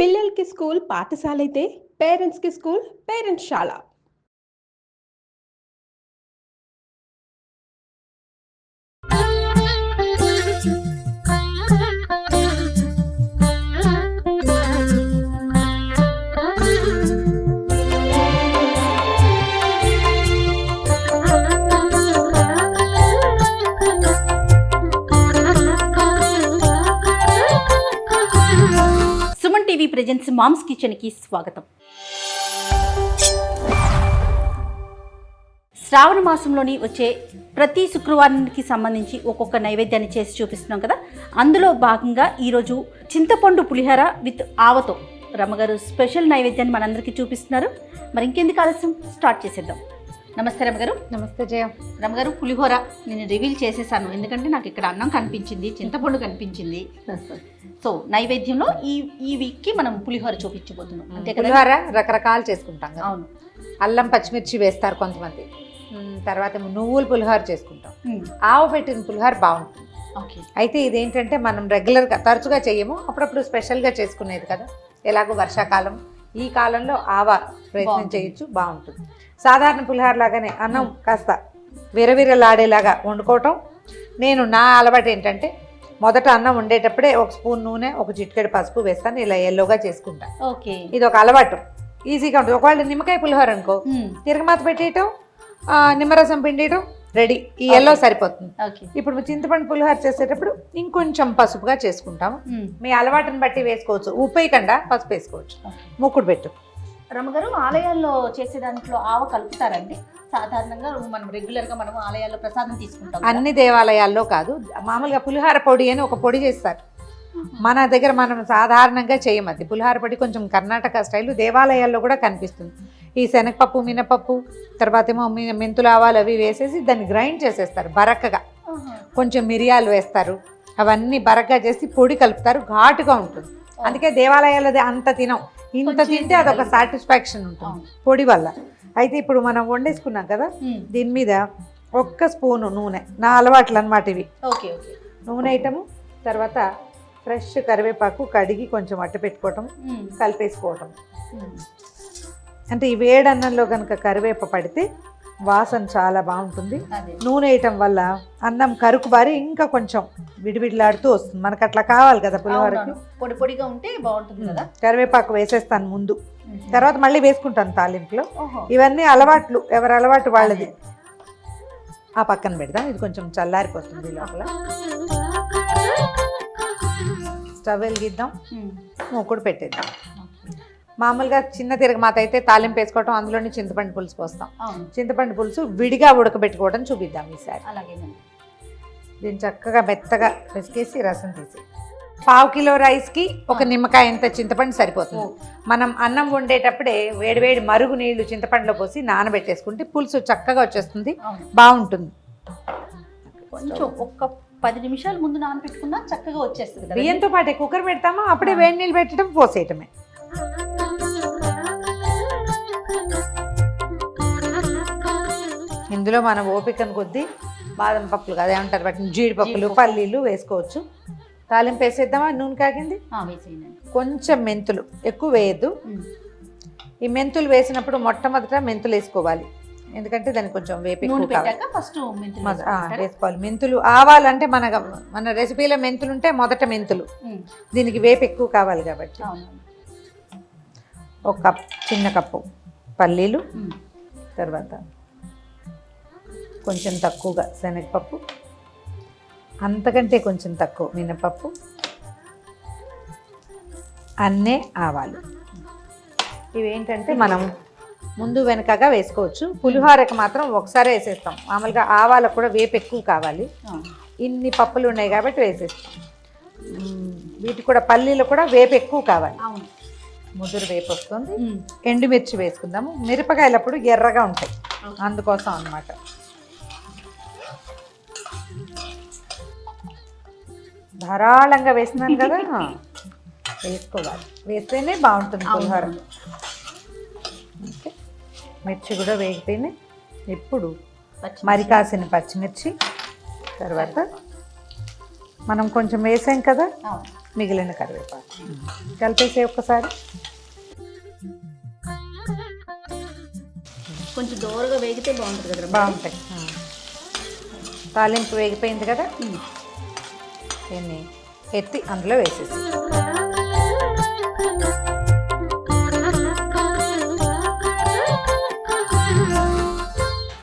పిల్లలకి స్కూల్ పాఠశాల అయితే పేరెంట్స్కి స్కూల్ పేరెంట్స్శాల. సుమన్ టీవీ ప్రెజెంట్స్ మామ్స్ కిచెన్కి స్వాగతం. శ్రావణ మాసంలోని వచ్చే ప్రతి శుక్రవారానికి సంబంధించి ఒక్కొక్క నైవేద్యాన్ని చేసి చూపిస్తున్నాం కదా. అందులో భాగంగా ఈరోజు చింతపండు పులిహోర విత్ ఆవతో రమ్మగారు స్పెషల్ నైవేద్యాన్ని మనందరికీ చూపిస్తున్నారు. మరి ఇంకెందుకు ఆలస్యం, స్టార్ట్ చేసేద్దాం. నమస్తే రమ్మగారు. నమస్తే జయ. రమ్మగారు, పులిహోర నేను రివీల్ చేసేసాను, ఎందుకంటే నాకు ఇక్కడ అన్నం కనిపించింది, చింతపండు కనిపించింది. సో నైవేద్యంలో ఈ వీక్కి మనం పులిహోర చూపించబోతున్నాం. అంతే కదా. పులిహోర రకరకాలు చేసుకుంటాం కదా. అవును. అల్లం పచ్చిమిర్చి వేస్తారు కొంతమంది, తర్వాత నువ్వుల పులిహోర చేసుకుంటాం. ఆవు పెట్టిన పులిహోర బాగుంటుంది. ఓకే. అయితే ఇదేంటంటే మనం రెగ్యులర్గా తరచుగా చేయము, అప్పుడప్పుడు స్పెషల్గా చేసుకునేది కదా. ఎలాగో వర్షాకాలం, ఈ కాలంలో ఆవా ప్రయత్నం చేయొచ్చు, బాగుంటుంది. సాధారణ పులిహోర లాగానే అన్నం కాస్త విరవిరలాడేలాగా వండుకోవటం. నా అలవాటు ఏంటంటే మొదట అన్నం వండేటప్పుడే ఒక స్పూన్ నూనె, ఒక చిటికెడు పసుపు వేస్తాను, ఇలా ఎల్లోగా చేసుకుంటాను. ఓకే. ఇది ఒక అలవాటు, ఈజీగా ఉంటుంది. ఒకవేళ నిమ్మకాయ పులిహోర అనుకో, తిరగమాత పెట్టేయటం, నిమ్మరసం పిండియటం, రెడీ. ఈ ఎల్లో సరిపోతుంది. ఇప్పుడు చింతపండు పులిహోర చేసేటప్పుడు ఇంకొంచెం పసుపుగా చేసుకుంటాము. మీ అలవాటుని బట్టి వేసుకోవచ్చు, ఉప్పు వేయకుండా పసుపు వేసుకోవచ్చు. మూకుడు పెట్టు. రమ్మగారు, ఆలయాల్లో చేసే దాంట్లో ఆవ కలుపుతారండి? సాధారణంగా మనం రెగ్యులర్గా మనం ఆలయాల్లో ప్రసాదం తీసుకుంటాం. అన్ని దేవాలయాల్లో కాదు, మామూలుగా పులిహోర పొడి అని ఒక పొడి చేస్తారు. మన దగ్గర మనం సాధారణంగా చేయమది పులిహోర పొడి, కొంచెం కర్ణాటక స్టైల్. దేవాలయాల్లో కూడా కనిపిస్తుంది. ఈ శనగపప్పు, మినపప్పు, తర్వాత ఏమో మెంతులు, ఆవాలు అవి వేసేసి దాన్ని గ్రైండ్ చేసేస్తారు బరక్కగా. కొంచెం మిరియాలు వేస్తారు, అవన్నీ బరకగా చేసి పొడి కలుపుతారు, ఘాటుగా ఉంటుంది. అందుకే దేవాలయాల్లో అంత తినం, ఇంత తింటే అదొక సాటిస్ఫాక్షన్ ఉంటుంది పొడి వల్ల. అయితే ఇప్పుడు మనం వండేసుకున్నాం కదా, దీని మీద ఒక్క స్పూను నూనె, నా అలవాట్లు అన్నమాట ఇవి. Okay okay. నూనె ఐటము, తర్వాత ఫ్రెష్ కరివేపాకు కడిగి కొంచెం అట్ట పెట్టుకోవటం, కలిపేసుకోవటం. అంటే ఈ వేడన్నంలో కనుక కరివేప పడితే వాసన చాలా బాగుంటుంది. నూనె వేయటం వల్ల అన్నం కరుకు బారి ఇంకా కొంచెం విడివిడిలాడుతూ వస్తుంది. మనకు అట్లా కావాలి కదా పులిహోరకి, పొడి పొడిగా ఉంటే బాగుంటుంది కదా. కరివేపాకు వేసేస్తాను ముందు, తర్వాత మళ్ళీ వేసుకుంటాను తాలింపులో. ఇవన్నీ అలవాట్లు, ఎవరి అలవాటు వాళ్ళది. ఆ పక్కన పెడదాం, ఇది కొంచెం చల్లారిపోతుంది. లోపల స్టవ్ వెలిగిద్దాం, మూకుడు పెట్టేద్దాం. మామూలుగా చిన్న తిరగమాత అయితే తాలింపు వేసుకోవటం, అందులోని చింతపండు పులుసు పోస్తాం. చింతపండు పులుసు విడిగా ఉడకబెట్టుకోవడం చూపిద్దాం ఈసారి. అలాగేనండి. దీన్ని చక్కగా మెత్తగా పిసికేసి రసం తీసి, 1/2 కిలో రైస్కి ఒక నిమ్మకాయ ఎంత చింతపండు సరిపోతుంది. మనం అన్నం వండేటప్పుడే వేడివేడి మరుగు నీళ్లు చింతపండులో పోసి నానబెట్టేసుకుంటే పులుసు చక్కగా వచ్చేస్తుంది, బాగుంటుంది. కొంచెం ఒక్క 10 నిమిషాల ముందు నానబెట్టుకున్నా చక్కగా వచ్చేస్తుంది. బియ్యంతో పాటే కుక్కర్ పెడతామా, అప్పుడే వేడి నీళ్ళు పెట్టడం, పోసేయటమే. ఇందులో మనం ఓపికను కొద్దీ బాదం పప్పులు కదా ఏమంటారు వాటిని, జీడిపప్పులు, పల్లీలు వేసుకోవచ్చు. తాలింపు వేసేద్దామా? నూనె కాగింది, కొంచెం మెంతులు, ఎక్కువ వేయద్దు. ఈ మెంతులు వేసినప్పుడు మొట్టమొదట మెంతులు వేసుకోవాలి, ఎందుకంటే దానికి కొంచెం వేపి వేసుకోవాలి. మెంతులు, ఆవాలంటే మన రెసిపీలో మెంతులు ఉంటే మొదట మెంతులు, దీనికి వేపు ఎక్కువ కావాలి కాబట్టి. ఒక చిన్న కప్పు పల్లీలు, తర్వాత కొంచెం తక్కువగా శనగపప్పు, అంతకంటే కొంచెం తక్కువ మినపప్పు, అన్నే ఆవాలు. ఇవేంటంటే మనం ముందు వెనకగా వేసుకోవచ్చు, పులిహోరకి మాత్రం ఒకసారి వేసేస్తాం. మామూలుగా ఆవాలకు కూడా వేపు ఎక్కువ కావాలి, ఇన్ని పప్పులు ఉన్నాయి కాబట్టి వేసేస్తాం. వీటి కూడా పల్లీలు కూడా వేపు ఎక్కువ కావాలి, ముదురు వేపు వస్తుంది. ఎండుమిర్చి వేసుకుందాము, మిరపకాయలప్పుడు ఎర్రగా ఉంటాయి అందుకోసం అన్నమాట. ధారాళంగా వేసినాను కదా, వేసుకోవాలి, వేస్తేనే బాగుంటుంది పులిహోర. ఓకే, మిర్చి కూడా వేగిపోయినాయి. ఇప్పుడు మరి కాసిన పచ్చిమిర్చి, తర్వాత మనం కొంచెం వేసాం కదా, మిగిలిన కరివేపాకు కలిపేసే ఒక్కసారి. కొంచెం దూరగా వేగితే బాగుంటుంది కదా. బాగుంటాయి. తాలింపు వేగిపోయింది కదా, దీన్ని ఎత్తి అందులో వేసేసి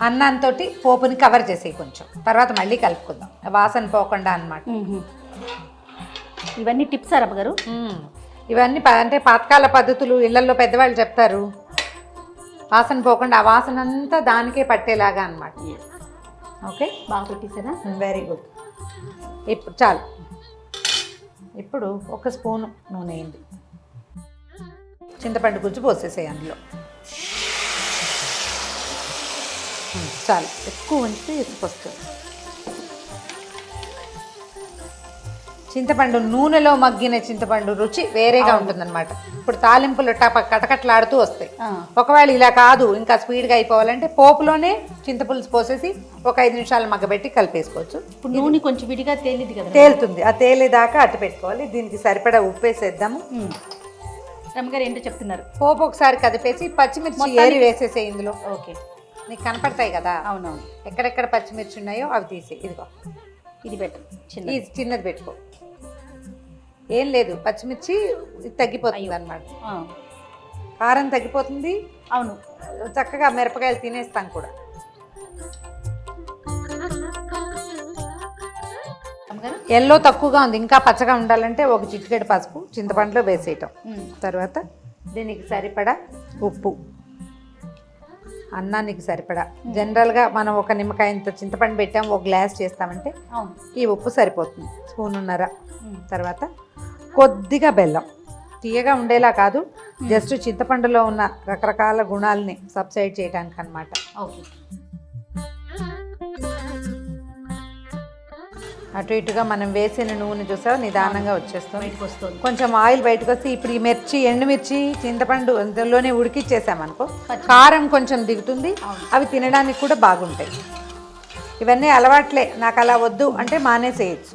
అన్నంతో పోపుని కవర్ చేసేయి కొంచెం, తర్వాత మళ్ళీ కలుపుకుందాం వాసన పోకుండా అన్నమాట. ఇవన్నీ టిప్స్ రమ్మగారు. ఇవన్నీ అంటే పాతకాల పద్ధతులు, ఇళ్లలో పెద్దవాళ్ళు చెప్తారు. వాసన పోకుండా ఆ వాసన అంతా దానికే పట్టేలాగా అన్నమాట. ఓకే, బాగా పెట్టేసారా? Very good. ఇప్పుడు చాలు. ఇప్పుడు ఒక స్పూను నూనె వేయండి, చింతపండు గుజ్జు పోసేసేయి అందులో. చాలు, ఎక్కువ ఉంచితే ఇసుకొస్తుంది. చింతపండు నూనెలో మగ్గిన చింతపండు రుచి వేరేగా ఉంటుందన్నమాట. ఇప్పుడు తాలింపులు కటకట్లాడుతూ వస్తాయి. ఒకవేళ ఇలా కాదు, ఇంకా స్పీడ్గా అయిపోవాలంటే పోపులోనే చింతపులుసు పోసేసి ఒక 5 నిమిషాలు మగ్గబెట్టి కలిపేసుకోవచ్చు. ఇప్పుడు నూనె కొంచెం విడిగా తేలింది కదా, తేలుతుంది. ఆ తేలేదాకా అట్టు పెట్టుకోవాలి. దీనికి సరిపడా ఉప్పు వేసేద్దాము. రమ్మగారు ఏంటో చెప్తున్నారు. పోపు ఒకసారి కదిపేసి పచ్చిమిర్చి ఏరి వేసేసే ఇందులో. ఓకే, నీకు కనపడతాయి కదా. అవునవును. ఎక్కడెక్కడ పచ్చిమిర్చి ఉన్నాయో అవి తీసి. ఇదిగో ఇది బెటర్, ఇది చిన్నది పెట్టుకో. ఏం లేదు, పచ్చిమిర్చి తగ్గిపోతుంది అన్నమాట. కారం తగ్గిపోతుంది. అవును, చక్కగా మిరపకాయలు తినేస్తాం కూడా. ఎల్లో తక్కువగా ఉంది, ఇంకా పచ్చగా ఉండాలంటే ఒక చిటికెడు పసుపు చింతపండులో వేసేయటం. తర్వాత దీనికి సరిపడా ఉప్పు, అన్నానికి సరిపడా. జనరల్గా మనం ఒక నిమ్మకాయ ఇంత చింతపండు పెట్టాం, ఒక గ్లాస్ చేస్తామంటే ఈ ఉప్పు సరిపోతుంది, స్పూనున్నర. తర్వాత కొద్దిగా బెల్లం, తీయగా ఉండేలా కాదు, జస్ట్ చింతపండులో ఉన్న రకరకాల గుణాలని సబ్సైడ్ చేయడానికి అన్నమాట. ఓకే, అటు ఇటుగా మనం వేసిన నూనె చూసా నిదానంగా వచ్చేస్తుంది, బయటకు వస్తుంది. కొంచెం ఆయిల్ బయటకు వస్తే ఇప్పుడు ఈ మిర్చి, ఎండుమిర్చి, చింతపండు అందులోనే ఉడికిచ్చేసామనుకో కారం కొంచెం దిగుతుంది, అవి తినడానికి కూడా బాగుంటాయి. ఇవన్నీ అలవాట్లే, నాకు అలా వద్దు అంటే మానేసేయచ్చు.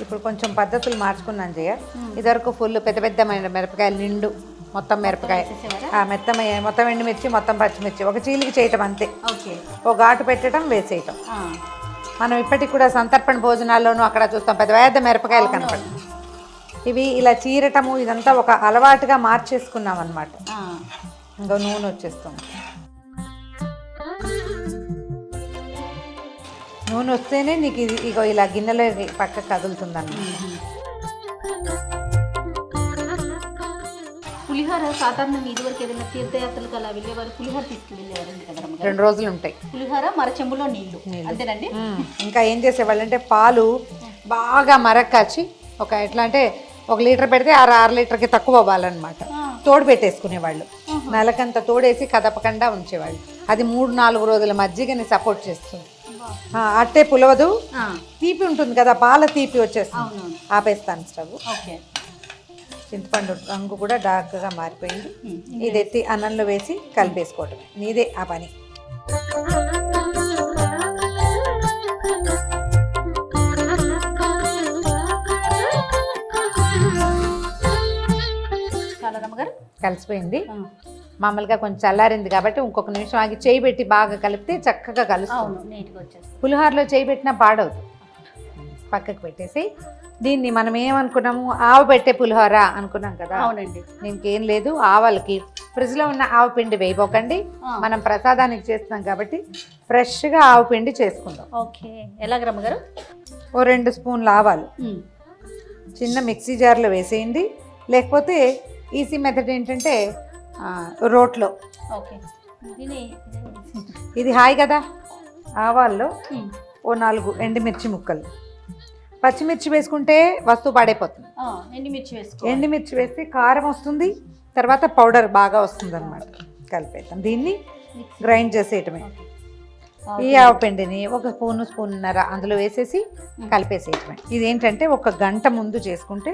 ఇప్పుడు కొంచెం పద్ధతులు మార్చుకున్నాను జయ. ఇదివరకు ఫుల్ పెద్ద పెద్ద మిరపకాయలు, నిండు మొత్తం మిరపకాయ, మొత్తం ఎండుమిర్చి, మొత్తం పచ్చిమిర్చి ఒక చీలికి చేయటం అంతే. ఓకే, ఒక ఘాటు పెట్టడం, వేసేయటం. మనం ఇప్పటికి కూడా సంతర్పణ భోజనాల్లోనూ అక్కడ చూస్తాం పెద్ద పెద్ద మిరపకాయలు కనపడి. ఇవి ఇలా చీరటము ఇదంతా ఒక అలవాటుగా మార్చేసుకున్నాం అన్నమాట. ఇంకా నూనె వచ్చేస్తుంది. నూనె వస్తేనే నీకు ఇది ఇగో ఇలా గిన్నెలో పక్క కదులుతుందన్నమాట. పులిహోర సాధారణంగా ఇదివరకు ఏదైనా తీర్థయాత్రలకు అలా వెళ్ళేవారు పులిహోర తీసుకువెళ్ళేవారండి కదా. 2 రోజులు ఉంటాయి పులిహోర, మర చెంబులో నీళ్లు, అంతేనండి. ఇంకా ఏం చేసేవాళ్ళు అంటే పాలు బాగా మరక్కాచి, ఒక ఎట్లా అంటే 1 లీటర్ పెడితే 6 లీటర్కి తక్కువ అవ్వాలన్నమాట. తోడు పెట్టేసుకునేవాళ్ళు, నెలకంత తోడేసి కదపకుండా ఉంచేవాళ్ళు. అది 3-4 రోజుల మజ్జిగని సపోర్ట్ చేస్తుంది. అట్టే పులవదు, తీపి ఉంటుంది కదా, పాల తీపి వచ్చేస్తుంది. ఆపేస్తాను స్టవ్. ఓకే, చింతపండు రంగు కూడా డార్క్గా మారిపోయింది. ఇది ఎత్తి అన్నంలో వేసి కలిపేసుకోవటం, నీదే ఆ పని. చాలా రమ్మగారు కలిసిపోయింది. మామూలుగా కొంచెం చల్లారింది కాబట్టి ఇంకొక నిమిషం ఆగి చేయి పెట్టి బాగా కలిపితే చక్కగా కలుస్తుంది. పులిహోరలో చేయి పెట్టినా పాడవుతుంది. పక్కకు పెట్టేసి దీన్ని మనం ఏమనుకున్నాము, ఆవు పెట్టే పులిహోర అనుకున్నాం కదా. అవునండి, దీనికేం లేదు, ఆవలకి ఫ్రిడ్జ్లో ఉన్న ఆవు పిండి వేయబోకండి. మనం ప్రసాదానికి చేస్తున్నాం కాబట్టి ఫ్రెష్గా ఆవు పిండి చేసుకుందాం. ఓకే, ఎలాగ రమ్మగారు? ఓ 2 స్పూన్లు ఆవాలు చిన్న మిక్సీ జార్లో వేసేయండి, లేకపోతే ఈజీ మెథడ్ ఏంటంటే రోట్లో. ఓకే, ఇది హాయ్ కదా. ఆవాల్లో ఓ 4 ఎండుమిర్చి ముక్కలు, పచ్చిమిర్చి వేసుకుంటే వస్తువు పాడైపోతుంది. ఎండుమిర్చి వేస్తే కారం వస్తుంది, తర్వాత పౌడర్ బాగా వస్తుంది అన్నమాట. కలిపేద్దాం, దీన్ని గ్రైండ్ చేసేయటమే. ఈ ఆవు పిండిని ఒక స్పూన్నర అందులో వేసేసి కలిపేసేయటమే. ఇదేంటంటే 1 గంట ముందు చేసుకుంటే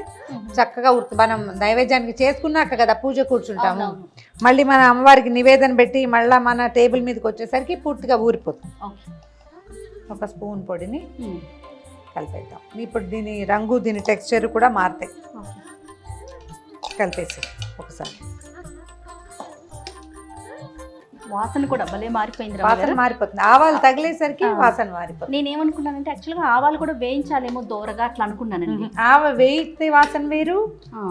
చక్కగా మనం నైవేద్యానికి చేసుకున్నాక కదా పూజ కూర్చుంటాము, మళ్ళీ మన అమ్మవారికి నివేదన పెట్టి మళ్ళీ మన టేబుల్ మీదకి వచ్చేసరికి పూర్తిగా ఊరిపోతుంది. 1 స్పూన్ పొడిని కలిపేద్దాం. ఇప్పుడు దీని రంగు దీని టెక్స్చర్ కూడా మారుతాయి. కలిపేసి ఒకసారి వాసన కూడా భలే మారిపోయింది వాసన రమ్మగారు. మారిపోతుంది. ఆవాలు తగిలేసరికి వాసన మారిపోతుంది. నేనేమనుకున్నానంటే యాక్చువల్గా ఆవాలు కూడా వేయించాలేమో దోరగా అట్లా అనుకున్నానండి. ఆవ వేయితే వాసన వేరు,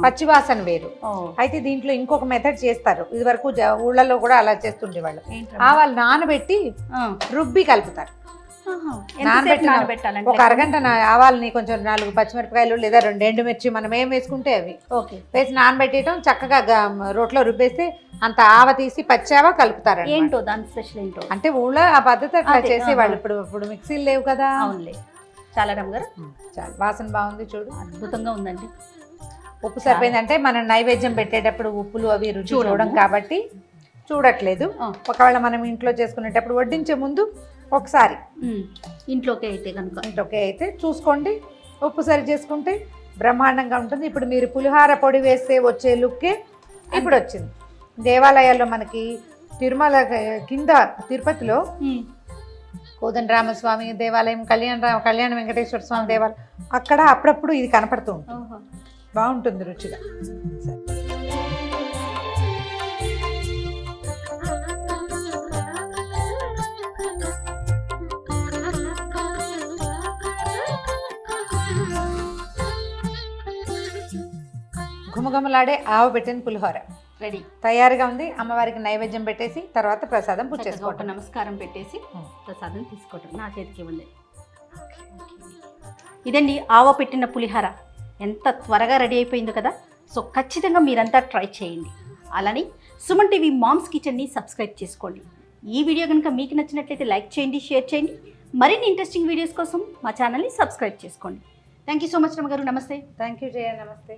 పచ్చి వాసన వేరు. ఓ, అయితే దీంట్లో ఇంకొక మెథడ్ చేస్తారు. ఇది వరకు ఊళ్ళలో కూడా అలా చేస్తుండేవాళ్ళు. ఏంటమ్మా? ఆవాలు నానబెట్టి ఆ. రుబ్బి కలుపుతారు. ఆహా. ఎంతసేపు నానబెట్టాలంటే? ఒక అరగంట ఆవాలని కొంచెం 4 పచ్చిమిరపకాయలు లేదా 2 ఎండుమిర్చి మనం ఏం వేసుకుంటే అవి ఓకే వేసి నానబెట్టేయటం, చక్కగా రోట్లో రుబ్బేస్తే అంత ఆవ తీసి పచ్చావా కలుపుతారు. ఏంటో దాని స్పెషల్ ఏంటో అంటే ఊళ్ళో ఆ పద్ధతి అట్లా అదే, చేసేవాళ్ళు. ఇప్పుడు మిక్సీలు లేవు కదా. అవునులే. చాలా రమ్మగారు చాలా వాసన బాగుంది చూడు. అద్భుతంగా ఉందండి. ఉప్పు సరిపోయిందంటే మనం నైవేద్యం పెట్టేటప్పుడు ఉప్పులు అవి రుచి చూడడం కాబట్టి చూడట్లేదు. ఒకవేళ మనం ఇంట్లో చేసుకునేటప్పుడు వడ్డించే ముందు ఒకసారి ఇంట్లోకి అయితే కనుక ఇంట్లోకి అయితే చూసుకోండి, ఉప్పు సరి చేసుకుంటే బ్రహ్మాండంగా ఉంటుంది. ఇప్పుడు మీరు పులిహార పొడి వేస్తే వచ్చే లుక్కే ఇప్పుడు వచ్చింది. దేవాలయాల్లో మనకి తిరుమల కింద తిరుపతిలో కోదండరామస్వామి దేవాలయం, కళ్యాణ వెంకటేశ్వర స్వామి దేవాలయం, అక్కడ అప్పుడప్పుడు ఇది కనపడుతూ ఉంటుంది. బాగుంటుంది రుచిగా. ఘుమఘుమలాడే ఆవు పెట్టిన పులిహోర రెడీ తయారుగా ఉంది. అమ్మవారికి నైవేద్యం పెట్టేసి తర్వాత ప్రసాదం పూజ ఒక చేసుకోవటం. నమస్కారం పెట్టేసి ప్రసాదం తీసుకోవటం. నా చేతికి ఇవ్వండి. ఇదండి ఆవ పెట్టిన పులిహార. ఎంత త్వరగా రెడీ అయిపోయిందో కదా. సో ఖచ్చితంగా మీరంతా ట్రై చేయండి. అలానే సుమన్ టీవీ మామ్స్ కిచెన్ని సబ్స్క్రైబ్ చేసుకోండి. ఈ వీడియో కనుక మీకు నచ్చినట్లయితే లైక్ చేయండి, షేర్ చేయండి. మరిన్ని ఇంట్రెస్టింగ్ వీడియోస్ కోసం మా ఛానల్ని సబ్స్క్రైబ్ చేసుకోండి. థ్యాంక్ యూ సో మచ్ రమ్మగారు. నమస్తే. Thank you Jaya. నమస్తే.